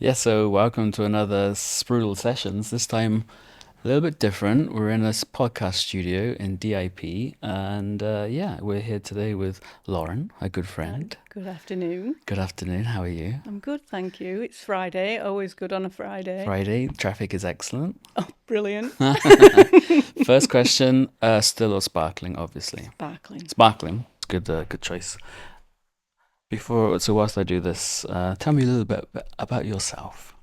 Yeah, so welcome to another Sprudel Sessions. This time a little bit different. We're in a podcast studio in DIP, and yeah, we're here today with Lauren, a good friend. Good afternoon. Good afternoon. How are you? I'm good, thank you. It's Friday, always good on a Friday. Friday, traffic is excellent. Oh, brilliant. First question, still or sparkling? Obviously, Sparkling. sparkling. Good, good choice. So whilst I do this, tell me a little bit about yourself.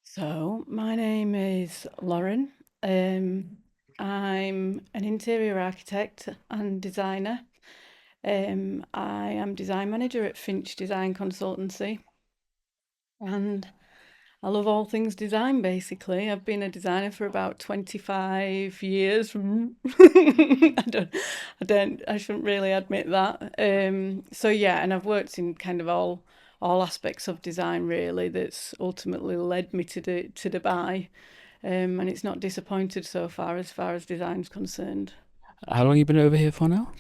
So, my name is Lauren. I'm an interior architect and designer. I am design manager at Finch Design Consultancy, and I love all things design basically. I've been a designer for about 25 years. I shouldn't really admit that. So yeah, and I've worked in kind of all aspects of design really that's ultimately led me to Dubai. And it's not disappointed so far as design's concerned. How long you been over here for now?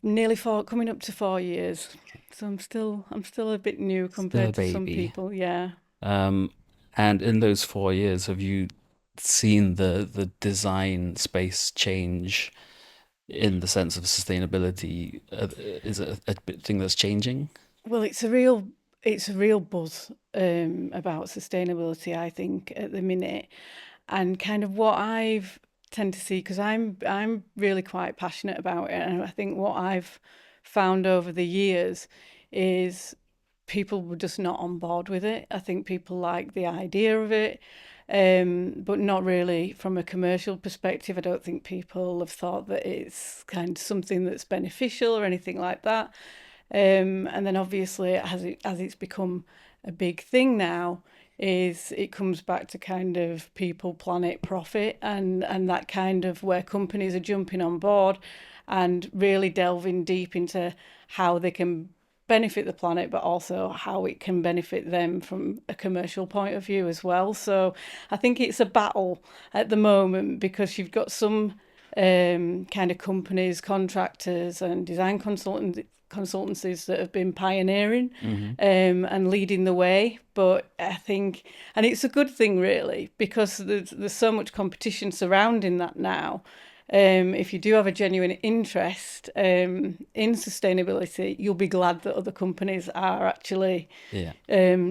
Nearly four, coming up to 4 years. So I'm still a bit new Still a compared to some baby. people, yeah. Um, and in those 4 years, have you seen the design space change in the sense of sustainability? Is it a bit thing that's changing? Well, it's a real buzz about sustainability, I think, at the minute, and kind of what I've tend to see because I'm really quite passionate about it, and I think what I've found over the years is people were just not on board with it. I think people like the idea of it, but not really from a commercial perspective. I don't think people have thought that it's kind of something that's beneficial or anything like that. And then obviously, as it's become a big thing now, is it comes back to kind of people, planet, profit, and that kind of where companies are jumping on board and really delving deep into how they can benefit the planet, but also how it can benefit them from a commercial point of view as well. So I think it's a battle at the moment because you've got some kind of companies, contractors, and design consultancies that have been pioneering Hmm. and leading the way. But I think, and it's a good thing really, because there's so much competition surrounding that now. If you do have a genuine interest in sustainability, you'll be glad that other companies are actually Yeah.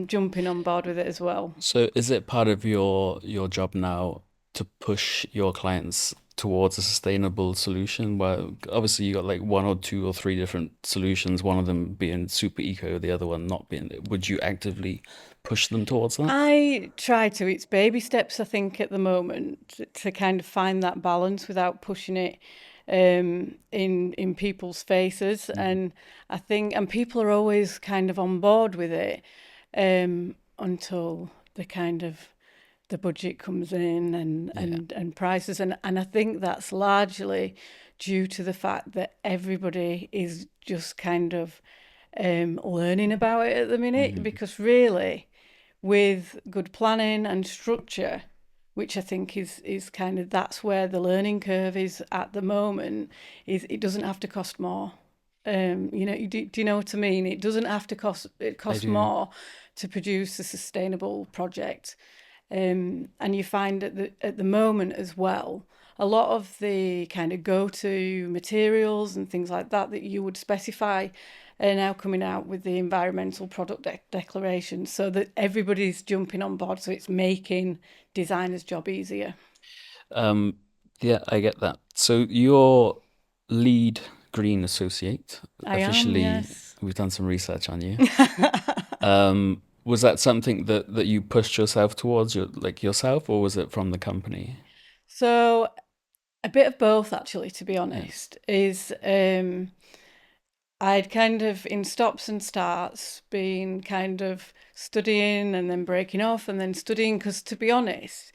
jumping on board with it as well. So is it part of your job now to push your clients towards a sustainable solution? Well, obviously you got like one or two or three different solutions, one of them being super eco, the other one not being. Would you actively push them towards that? I try to. It's baby steps, I think, at the moment to kind of find that balance without pushing it in people's faces. Mhm. And I think, and people are always kind of on board with it until the budget comes in Yeah. and prices. And I think that's largely due to the fact that everybody is just kind of learning about it at the minute Hmm. because really with good planning and structure, which I think is kind of that's where the learning curve is at the moment, is it doesn't have to cost more. Do you know what I mean? It doesn't have to cost it I costs do. more to produce a sustainable project. And you find at the moment as well, a lot of the kind of go-to materials and things like that that you would specify are now coming out with the environmental product declaration so that everybody's jumping on board. So it's making designers' job easier. Um, yeah, I get that. So your lead green associate, I am, officially, yes. we've done some research on you. Was that something that you pushed yourself towards, yourself, or was it from the company? So a bit of both, actually, to be Yeah. honest, is I'd kind of in stops and starts been kind of studying and then breaking off and then studying because to be honest,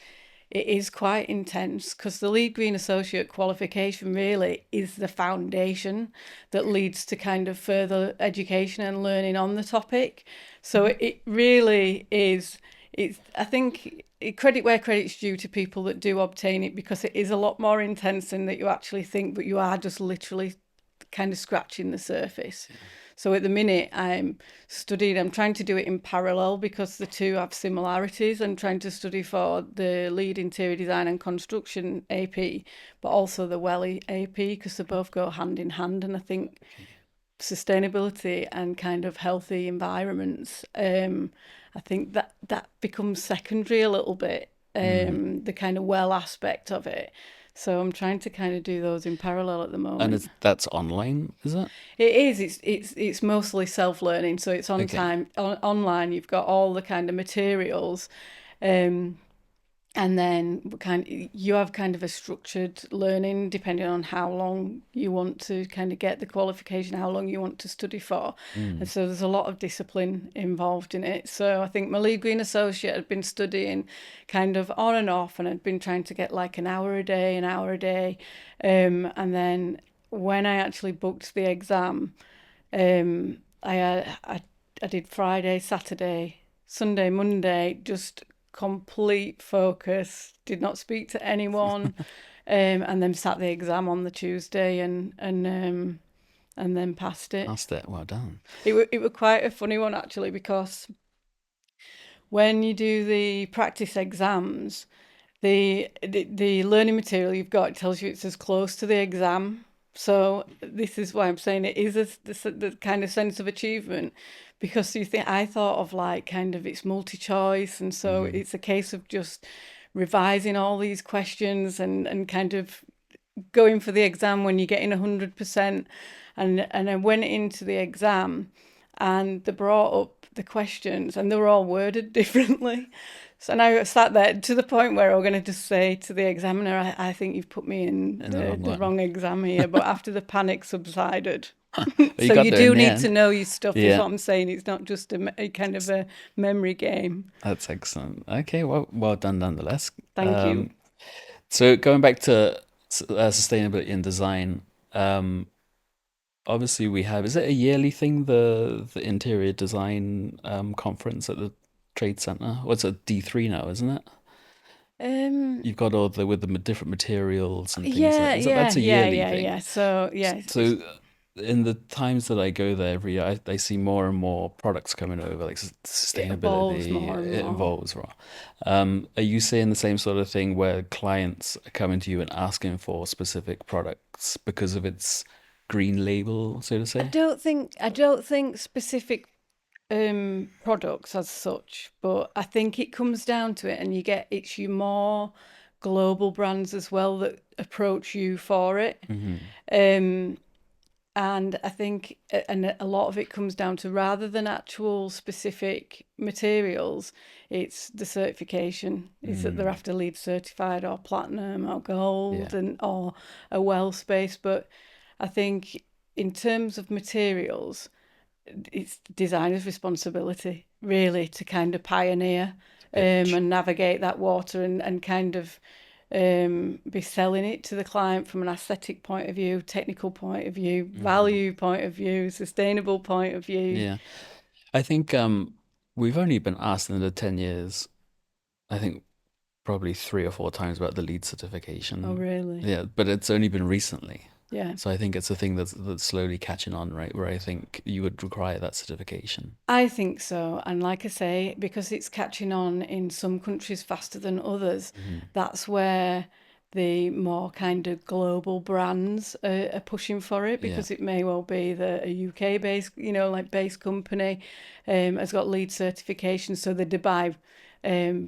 it is quite intense because the lead green associate qualification really is the foundation that leads to kind of further education and learning on the topic. So it really is. It's I think credit where credit's due to people that do obtain it because it is a lot more intense than that you actually think, but you are just literally kind of scratching the surface. So at the minute, I'm trying to do it in parallel because the two have similarities. I'm trying to study for the lead interior design and construction AP, but also the WELI AP because they both go hand in hand. And I think Okay. sustainability and kind of healthy environments, I think that becomes secondary a little bit, Mm. the kind of well aspect of it. So I'm trying to kind of do those in parallel at the And moment. that's online, is it? It is. It's mostly self learning, so it's Okay. online. You've got all the kind of materials, um, and then you have kind of a structured learning depending on how long you want to kind of get the qualification, how long you want to study for, and Mm. so there's a lot of discipline involved in it. So I think my lead green associate had been studying kind of on and off, and had been trying to get like an hour a day, and then when I actually booked the exam, I did Friday, Saturday, Sunday, Monday, just complete focus. Did not speak to anyone, and then sat the exam on the Tuesday and then passed it. That's it. Well done. It was quite a funny one actually because when you do the practice exams, the learning material you've got tells you it's as close to the exam. So this is why I'm saying it is the kind of sense of achievement, because you think I thought of like kind of it's multi-choice, and so Hmm. it's a case of just revising all these questions and kind of going for the exam when you're getting 100%. And I went into the exam and they brought up the questions and they were all worded differently. So now I sat there to the point where I'm going to just say to the examiner, I think you've put me in In the wrong the one. wrong exam here. But after the panic subsided, But you so got you there in do the need to end. know your stuff, is Yeah, what I'm saying. It's not just a kind of a memory game. that's excellent. Okay, well done nonetheless. Thank you. So going back to sustainability in design, um, obviously we have, is it a yearly thing, the interior design conference at the Trade Center? What's it, D3 now, isn't it? Um, You've got all the with the different materials and things like, yeah, is that yeah, that's a yeah, yearly yeah, thing? yeah. So yeah, So in the times that I go there every year, I see more and more products coming over, like it evolves sustainability. more and It more. involves, right? Are you seeing the same sort of thing where clients are coming to you and asking for specific products because of its green label, so to say? I don't think specific products as such, but I think it comes down to it, and it's your more global brands as well that approach you for it. Hmm. Um, and I think, and a lot of it comes down to rather than actual specific materials, it's the certification. Is that they're Mm. after LEED certified or platinum or gold Yeah. and or a well space. But I think in terms of materials, it's designer's responsibility really to kind of pioneer, It's a bit. and navigate that water and kind of be selling it to the client from an aesthetic point of view, technical point of view, Hmm. value point of view, sustainable point of view. Yeah. I think we've only been asked in the 10 years, I think probably 3 or 4 times about the lead Oh, certification. really? Yeah, but it's only been recently. Yeah. So I think it's a thing that's slowly catching on, right? Where I think you would require that certification. I think so. And like I say, because it's catching on in some countries faster than others, Hmm. that's where the more kind of global brands are pushing for it, Yeah. because it may well be that a UK based, like based company has got lead certification. So the Dubai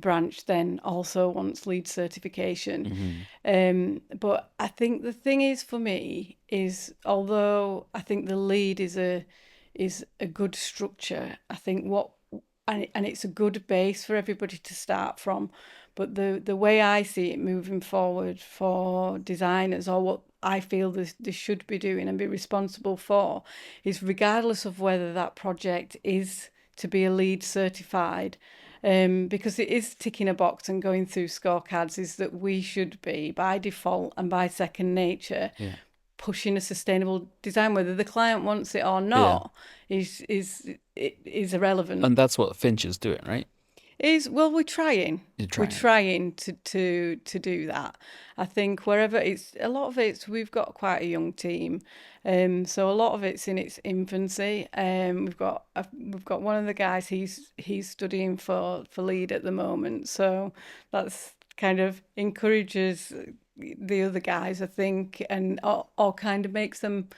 branch then also wants lead certification. Hmm. But I think the thing is for me is, although I think the lead is a good structure. I think and it's a good base for everybody to start from. But the way I see it moving forward for designers, or what I feel they should be doing and be responsible for, is regardless of whether that project is to be a lead certified, because it is ticking a box and going through scorecards, is that we should be by default and by second nature Yeah. pushing a sustainable design. Whether the client wants it or Yeah. not is irrelevant. And that's what Finch is doing, right? Is well, we're trying. You're We're trying. trying to do that. I think wherever it's a lot of it's we've got quite a young team, so a lot of it's in its infancy. We've got one of the guys. He's studying for lead at the moment, so that's kind of encourages the other guys, I think, and or kind of makes them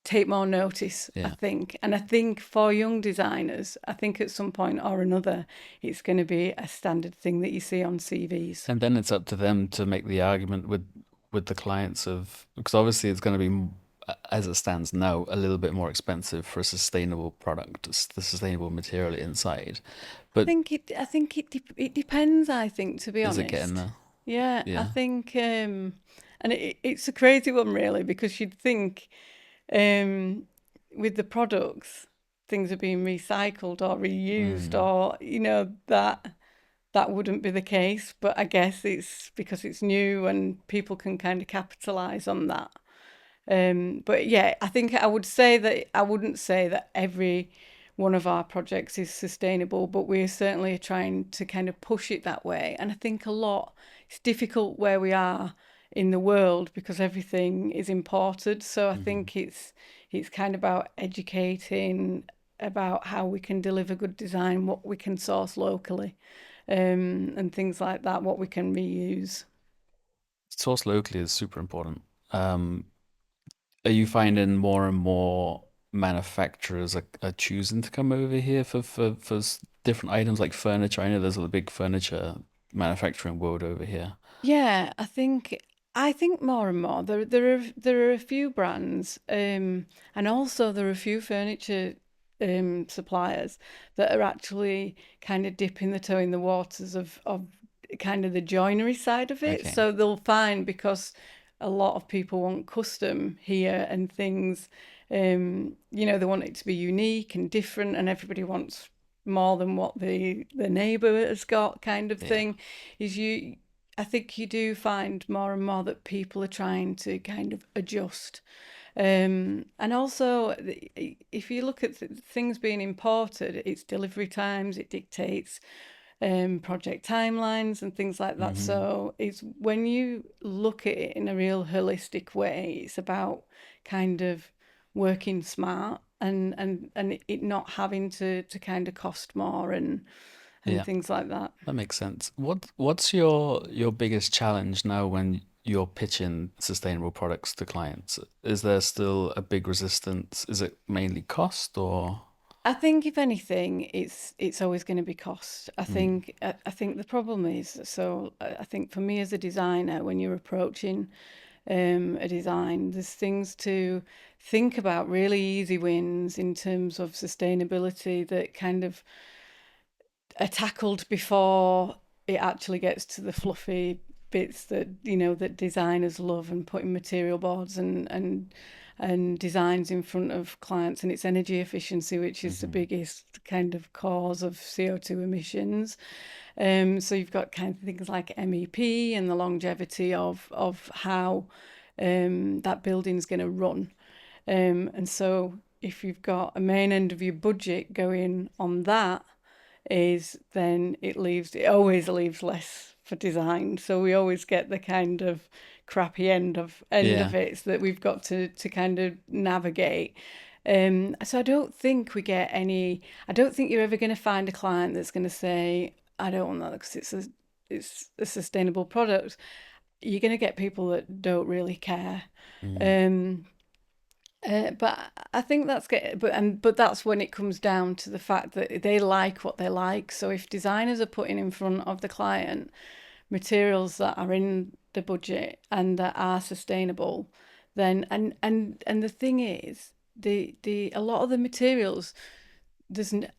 take more notice, I Yeah. think. And I think for young designers, I think at some point or another, it's going to be a standard thing that you see on CVs. And then it's up to them to make the argument with the clients of, because obviously it's going to be, as it stands now, a little bit more expensive for a sustainable product, the sustainable material inside. But I think it depends. I think, to be is it getting honest, there? yeah, I Yeah. think, and it's a crazy one really because you'd think, um, with the products, things are being recycled or reused, Mm. or that wouldn't be the case. But I guess it's because it's new and people can kind of capitalize on that. But yeah, I think I would say that I wouldn't say that every one of our projects is sustainable, but we're certainly trying to kind of push it that way. And I think a lot, it's difficult where we are in the world because everything is imported. So I Hmm. think it's kind of about educating about how we can deliver good design, what we can source locally, and things like that, what we can reuse. Source locally is super important. Um, are you finding more and more manufacturers are choosing to come over here for different items like furniture? I know there's a big furniture manufacturing world over here. Yeah, I think more and more there are a few brands, and also there are a few furniture suppliers that are actually kind of dipping the toe in the waters of kind of the joinery side of it. Okay. So they'll find because a lot of people want custom here and things, they want it to be unique and different, and everybody wants more than what the neighbour has got, kind of Yeah. thing. Is you I think you do find more and more that people are trying to kind of adjust. And also, if you look at things being imported, it's delivery times, it dictates project timelines and things like that. Hmm. So it's when you look at it in a real holistic way, it's about kind of working smart and it not having to kind of cost more and Yeah. things like that. That makes sense. What's your biggest challenge now when you're pitching sustainable products to clients? Is there still a big resistance? Is it mainly cost or? I think if anything, it's always going to be cost. Mm. I think the problem is I think for me as a designer, when you're approaching a design, there's things to think about, really easy wins in terms of sustainability that kind of are tackled before it actually gets to the fluffy bits that that designers love, and putting material boards and designs in front of clients, and it's energy efficiency, which is the Hmm. biggest kind of cause of CO2 emissions. So you've got kind of things like MEP and the longevity of how that building's going to run. And so if you've got a main end of your budget going on that, is then it always leaves less for design. So we always get the kind of crappy end Yeah. of it that we've got to kind of navigate. So I don't think we get any. I don't think you're ever going to find a client that's going to say, "I don't want that because it's a sustainable product." You're going to get people that don't really care. Mm. Um, but I think but that's when it comes down to the fact that they like what they like. So if designers are putting in front of the client materials that are in the budget and that are sustainable, then and the thing is, the a lot of the materials,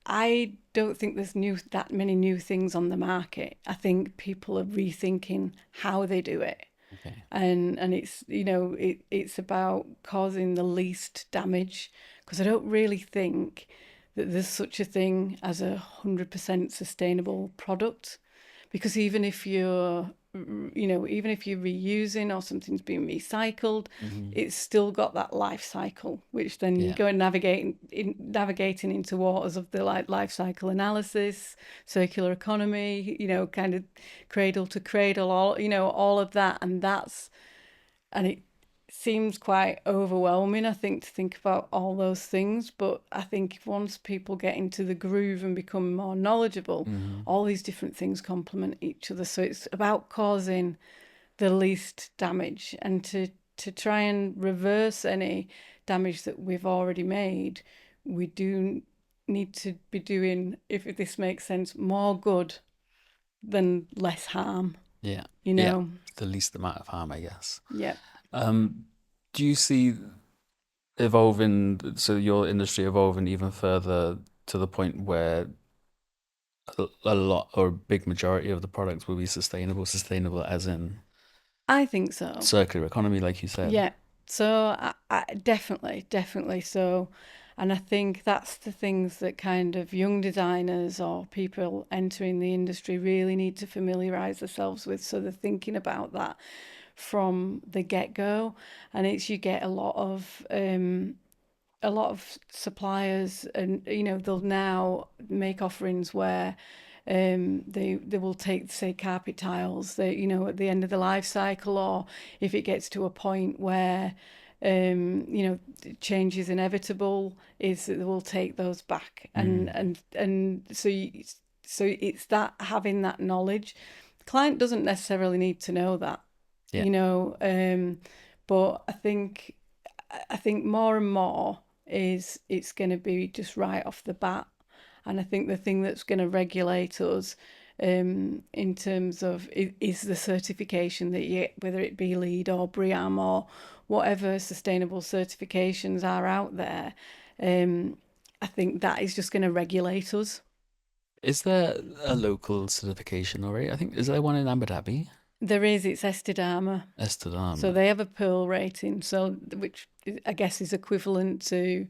I don't think there's new that many new things on the market. I think people are rethinking how they do it, Okay. and it's it's about causing the least damage, because I don't really think that there's such a thing as 100% sustainable product, because even if you're even if you're reusing or something's being recycled, Hmm. it's still got that life cycle, which then you Yeah. go and navigating into waters of the life cycle analysis, circular economy, kind of cradle to cradle, all of that, and it seems quite overwhelming, I think, to think about all those things. But I think once people get into the groove and become more knowledgeable, Hmm. all these different things complement each other. So it's about causing the least damage, and to try and reverse any damage that we've already made. We do need to be doing, if this makes sense, more good than less harm, Yeah. you Yeah. know? The least amount of harm, I guess. Yeah. Um, do you see so your industry evolving even further to the point where a lot or a big majority of the products will be sustainable as in I think so. circular economy, like you said? Yeah. So I definitely so. And I think that's the things that kind of young designers or people entering the industry really need to familiarize themselves with. So they're thinking about that from the get go. And it's you get a lot of suppliers, and they'll now make offerings where they will take, say, carpet tiles, they at the end of the life cycle, or if it gets to a point where change is inevitable, is that they will take those back, and Mm. so it's that, having that knowledge. The client doesn't necessarily need to know that, Yeah. but I think more and more is it's going to be just right off the bat. And I think the thing that's going to regulate us in terms of is the certification that you get, whether it be LEED or BREEAM or whatever sustainable certifications are out there. Um, I think that is just going to regulate us. Is there a local certification already? I think is there one in Abu Dhabi? There is, it's Estidama. So Estadama. they have a pearl rating, so which I guess is equivalent to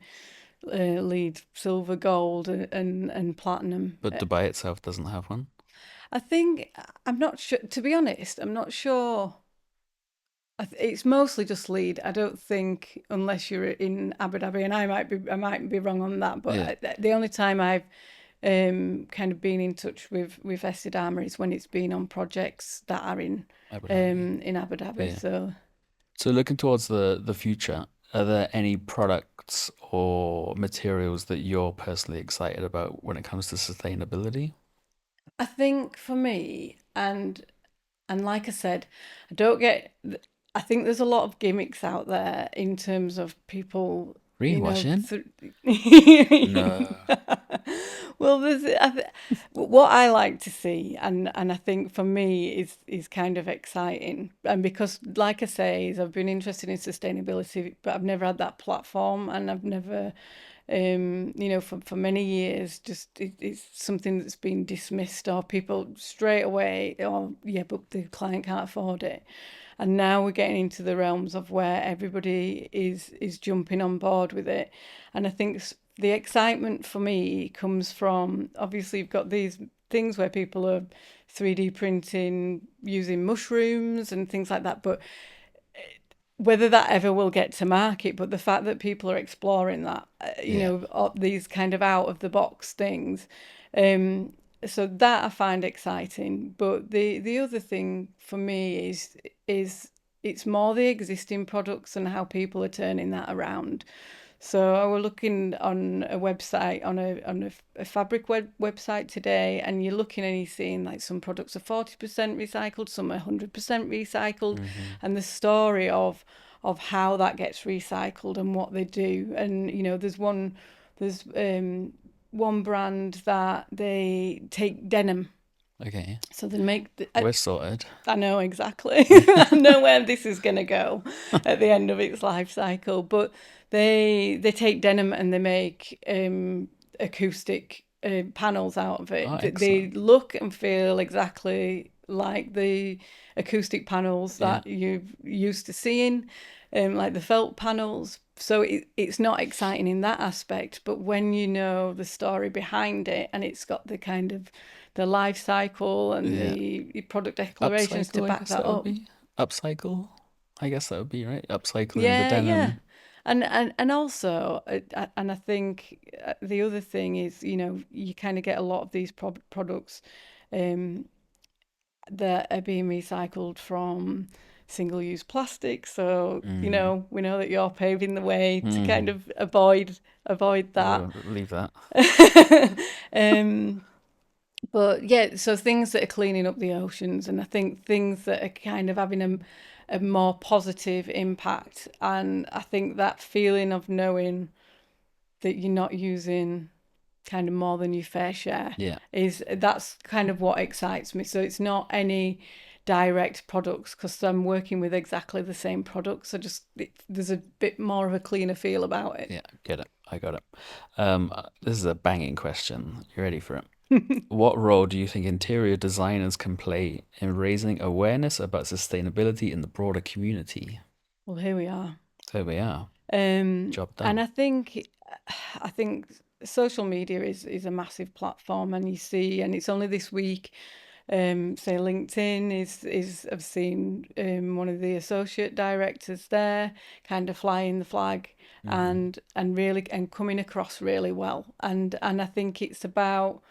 lead silver, gold, and platinum. But Dubai itself doesn't have one. I think, I'm not sure. To be honest, I'm not sure. It's mostly just lead. I don't think, unless you're in Abu Dhabi, and I might be wrong on that. But Yeah, the only time I've kind of been in touch with Essidama is when it's been on projects that are Abu Dhabi. in Abu Dhabi. Yeah. So So looking towards the future, are there any products or materials that you're personally excited about when it comes to sustainability? I think for me, and like I said, I don't get. I think there's a lot of gimmicks out there in terms of people, Greenwashing? No. well, what I like to see, and I think for me is kind of exciting, and because, like I say, is I've been interested in sustainability, but I've never had that platform, and I've never, for many years, just it's something that's been dismissed, or people straight away, oh yeah, but the client can't afford it. And now we're getting into the realms of where everybody is jumping on board with it. And I think the excitement for me comes from, obviously you've got these things where people are 3D printing using mushrooms and things like that, but whether that ever will get to market, but the fact that people are exploring that, Yeah. these kind of out of the box things, um, so that I find exciting. But the other thing for me is it's more the existing products and how people are turning that around. So I was looking on a website, on a fabric website today, and you're looking and you're seeing like some products are 40% recycled, some are 100% recycled, Hmm. and the story of how that gets recycled and what they do. And there's one brand that they take denim, Okay. so they make We're sorted. I know exactly. I know where this is going to go at the end of its life cycle. But they take denim and they make acoustic panels out of Oh, it. They excellent. look and feel exactly like the acoustic panels Yeah. that you're used to seeing, like the felt panels. So it's not exciting in that aspect. But when you know the story behind it, and it's got the kind of the life cycle and Yeah. the product declarations to Upcycle, I back guess that that would up. be. Upcycle, I guess that would be right. Upcycling the Yeah, yeah. denim. And also, and I think the other thing is, you kind of get a lot of these products um, that are being recycled from single-use plastic. So, Mm. we know that you're paving the way to kind Mm. of avoid that. We'll leave that. um, but yeah, so things that are cleaning up the oceans, and I think things that are kind of having a more positive impact. And I think that feeling of knowing that you're not using kind of more than your fair share Yeah. that's kind of what excites me. So it's not any direct products because I'm working with exactly the same products. There's a bit more of a cleaner feel about it. Yeah. Get it. I got it. This is a banging question. You ready for it? What role do you think interior designers can play in raising awareness about sustainability in the broader community? Well, here we are. There we are. Job And done. I think social media is a massive platform, and you see, and it's only this week. Say LinkedIn is I've seen one of the associate directors there, kind of flying the flag, Hmm. and really and coming across really well. And I think it's about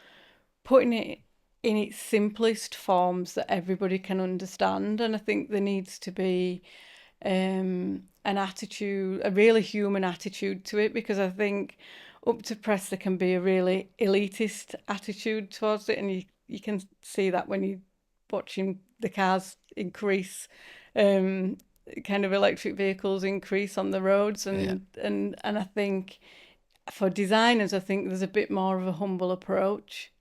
putting it in its simplest forms that everybody can understand. And I think there needs to be an attitude, a really human attitude to it, because I think up to press there can be a really elitist attitude towards it, and you can see that when you're watching the cars increase, um, kind of electric vehicles increase on the roads, Yeah. and I think for designers, I think there's a bit more of a humble approach,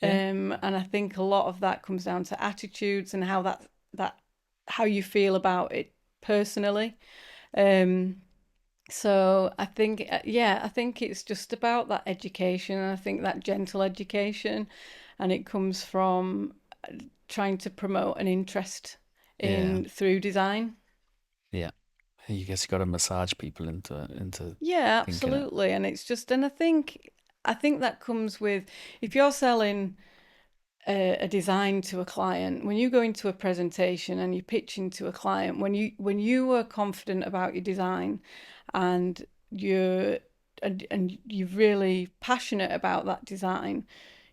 Yeah. and I think a lot of that comes down to attitudes and that how you feel about it personally. Um, so I think it's just about that education, and I think that gentle education, and it comes from trying to promote an interest Yeah. in through design. Yeah. You guess you got to massage people into Yeah, thinking it. absolutely, and it's just, and I think that comes with if you're selling a design to a client, when you go into a presentation and you're pitching to a client, when you are confident about your design and and you're really passionate about that design,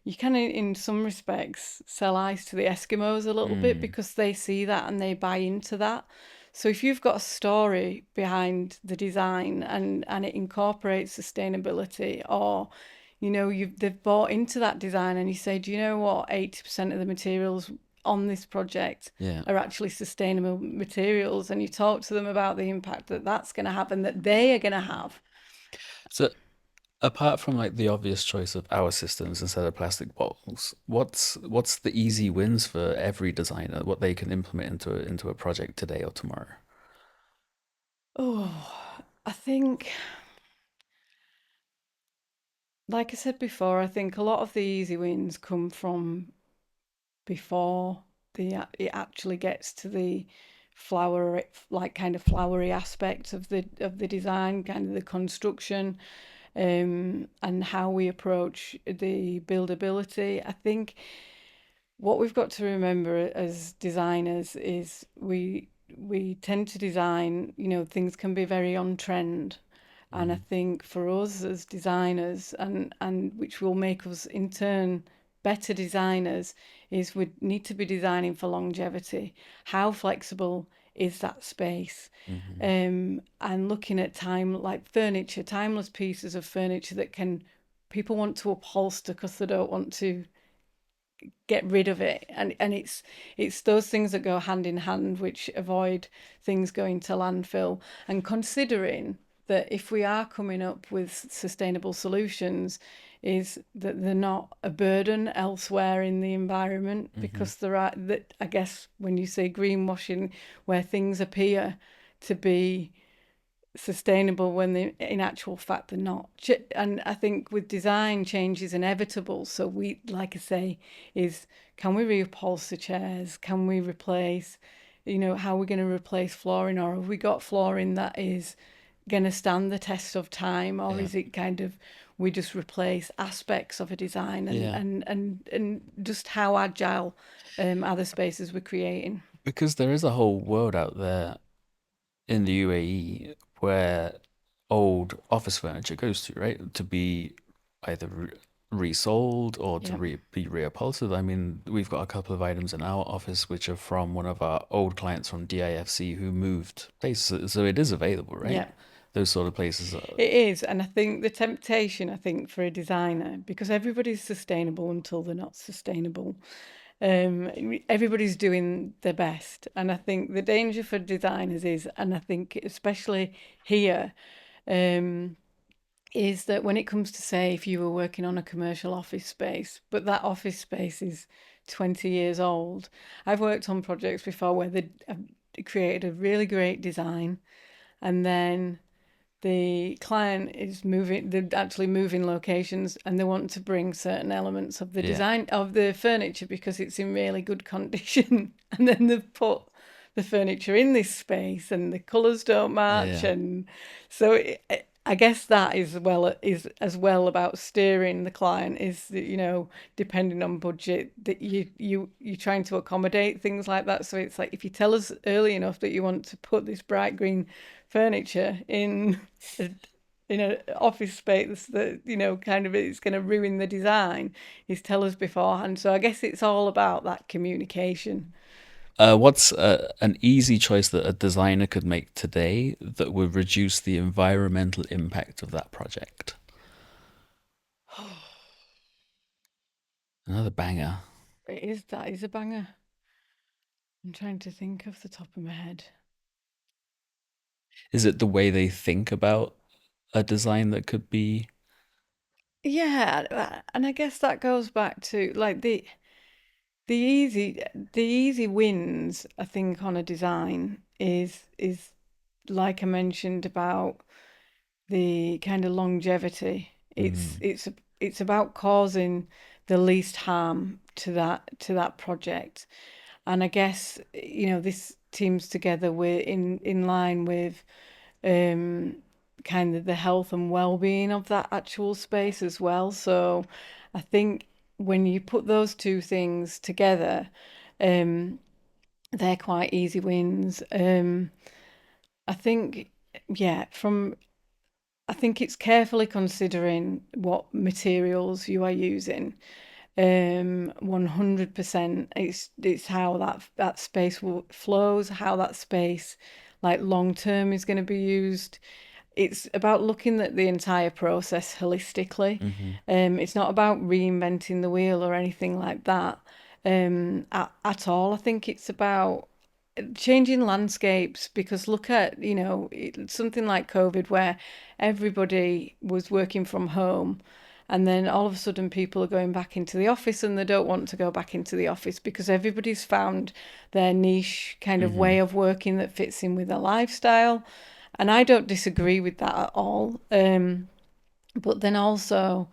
you can in some respects sell ice to the Eskimos a little bit Mm. because they see that and they buy into that. So if you've got a story behind the design and it incorporates sustainability, or they've bought into that design, and you say, do you know what, 80% of the materials on this project Yeah. are actually sustainable materials, and you talk to them about the impact that that's going to have and that they are going to have. So apart from like the obvious choice of our systems instead of plastic bottles, what's the easy wins for every designer? What they can implement into a project today or tomorrow? Oh, I think, like I said before, I think a lot of the easy wins come from before it actually gets to the flower, like kind of flowery aspect of the design, kind of the construction, and how we approach the buildability. I think what we've got to remember as designers is we tend to design, things can be very on trend. And I Mm. think for us as designers, and which will make us in turn better designers, is we need to be designing for longevity. How flexible is that space? Hmm. And looking at time, like furniture, timeless pieces of furniture that can people want to upholster because they don't want to get rid of it, and it's those things that go hand in hand which avoid things going to landfill. And considering that if we are coming up with sustainable solutions, is that they're not a burden elsewhere in the environment, Hmm. because there are that, I guess, when you say greenwashing, where things appear to be sustainable when they in actual fact they're not. And I think with design, change is inevitable, so we, like I say, is can we reupholster chairs, can we replace, how are we going to replace flooring, or have we got flooring that is going to stand the test of time, or Yeah. is it kind of we just replace aspects of a design, Yeah. and just how agile are the spaces we're creating. Because there is a whole world out there in the UAE where old office furniture goes to, right? To be either resold or to Yeah. be reupholstered. I mean, we've got a couple of items in our office which are from one of our old clients from DIFC who moved places. So it is available, right? Yeah. Those sort of places are, It is, and I think the temptation, I think, for a designer, because everybody's sustainable until they're not sustainable. Everybody's doing their best, and I think the danger for designers is, and I think especially here, um, is that when it comes to, say, if you were working on a commercial office space, but that office space is 20 years old. I've worked on projects before where they have created a really great design, and then the client is moving, they're actually moving locations, and they want to bring certain elements of the yeah, design of the furniture because it's in really good condition. And then they've put the furniture in this space and the colours don't match. yeah. And so I guess that is as well about steering the client, is that, depending on budget, that you're trying to accommodate things like that. So it's like, if you tell us early enough that you want to put this bright green furniture a, in an office space that, kind of it's going to ruin the design, is tell us beforehand. So I guess it's all about that communication. What's an easy choice that a designer could make today that would reduce the environmental impact of that project? Another banger. That is a banger. I'm trying to think off the top of my head. Is it the way they think about a design that could be? Yeah, and I guess that goes back to like the easy the easy wins, I think, on a design is like I mentioned about the kind of longevity. It's Mm, it's it's about causing the least harm to that project. And I guess, this teams together, we're in line with um kind of the health and well-being of that actual space as well. So I think when you put those two things together, um they're quite easy wins. I think, yeah, from I think it's carefully considering what materials you are using. 100%. It's how that space flows, how that space, like, long term, is going to be used. It's about looking at the entire process holistically. hmm. It's not about reinventing the wheel or anything like that, at all. I think it's about changing landscapes, because look at, something like COVID, where everybody was working from home, and then all of a sudden people are going back into the office, and they don't want to go back into the office because everybody's found their niche kind of Hmm. way of working that fits in with their lifestyle. And I don't disagree with that at all. But then also,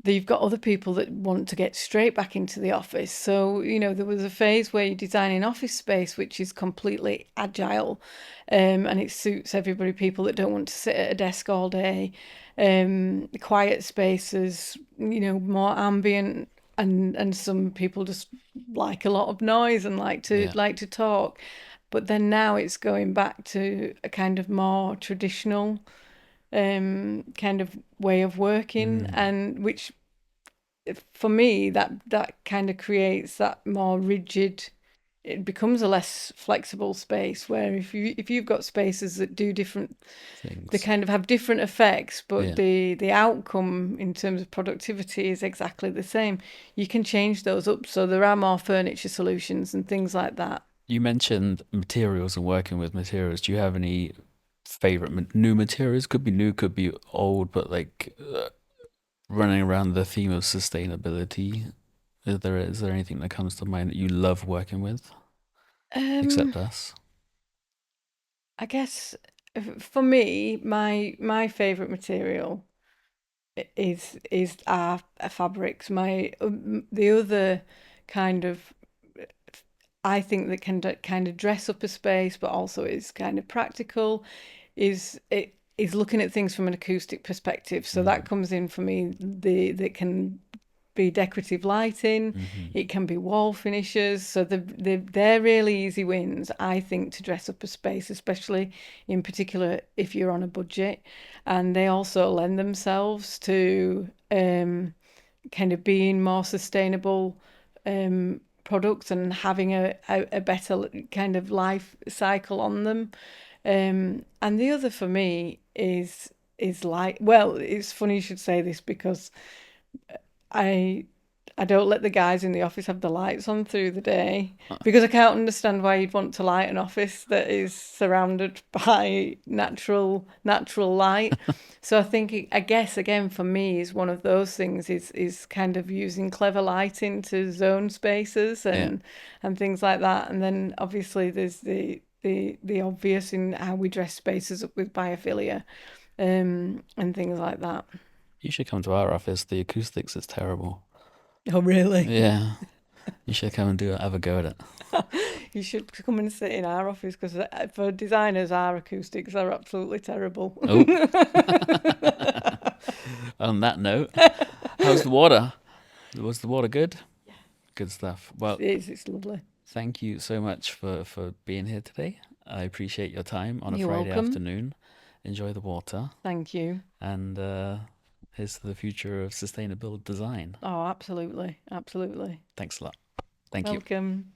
you've got other people that want to get straight back into the office. So, there was a phase where you design an office space which is completely agile, and it suits everybody, people that don't want to sit at a desk all day, quiet spaces, more ambient. And some people just like a lot of noise and Yeah. like to talk. But then now it's going back to a kind of more traditional kind of way of working, Mm. and which, for me, that kind of creates that more rigid. It becomes a less flexible space, where if you've got spaces that do different, they Things. kind of have different effects, but Yeah. the outcome in terms of productivity is exactly the same. You can change those up, so there are more furniture solutions and things like that. You mentioned materials and working with materials. Do you have any favorite new materials? Could be new, could be old, but like running around the theme of sustainability. Is there anything that comes to mind that you love working with, Um, except us? I guess, for me, my favorite material is our fabrics. The other kind of, I think, that can kind of dress up a space, but also is kind of practical, is it. is looking at things from an acoustic perspective. So that comes in for me. That can be decorative lighting, it can be wall finishes. So they're really easy wins, I think, to dress up a space, especially in particular if you're on a budget. And they also lend themselves to kind of being more sustainable products and having a better kind of life cycle on them. And the other for me is like, well, it's funny you should say this because I I don't let the guys in the office have the lights on through the day because I can't understand why you'd want to light an office that is surrounded by natural light. So I think I guess again for me is one of those things is kind of using clever lighting to zone spaces Yeah. and things like that. And then obviously there's the obvious in how we dress spaces up with biophilia and things like that. You should come to our office. The acoustics is terrible. Oh, really? Yeah. You should come and have a go at it. You should come and sit in our office because for designers, our acoustics are absolutely terrible. Oh. On that note, how's the water? Was the water good? Good stuff. Well, It's lovely. thank you so much for being here today. I appreciate your time on a You're Friday welcome. afternoon. Enjoy the water. Thank you. And here's to the future of sustainable design. Oh, absolutely. Absolutely. Thanks a lot. Thank you. Welcome.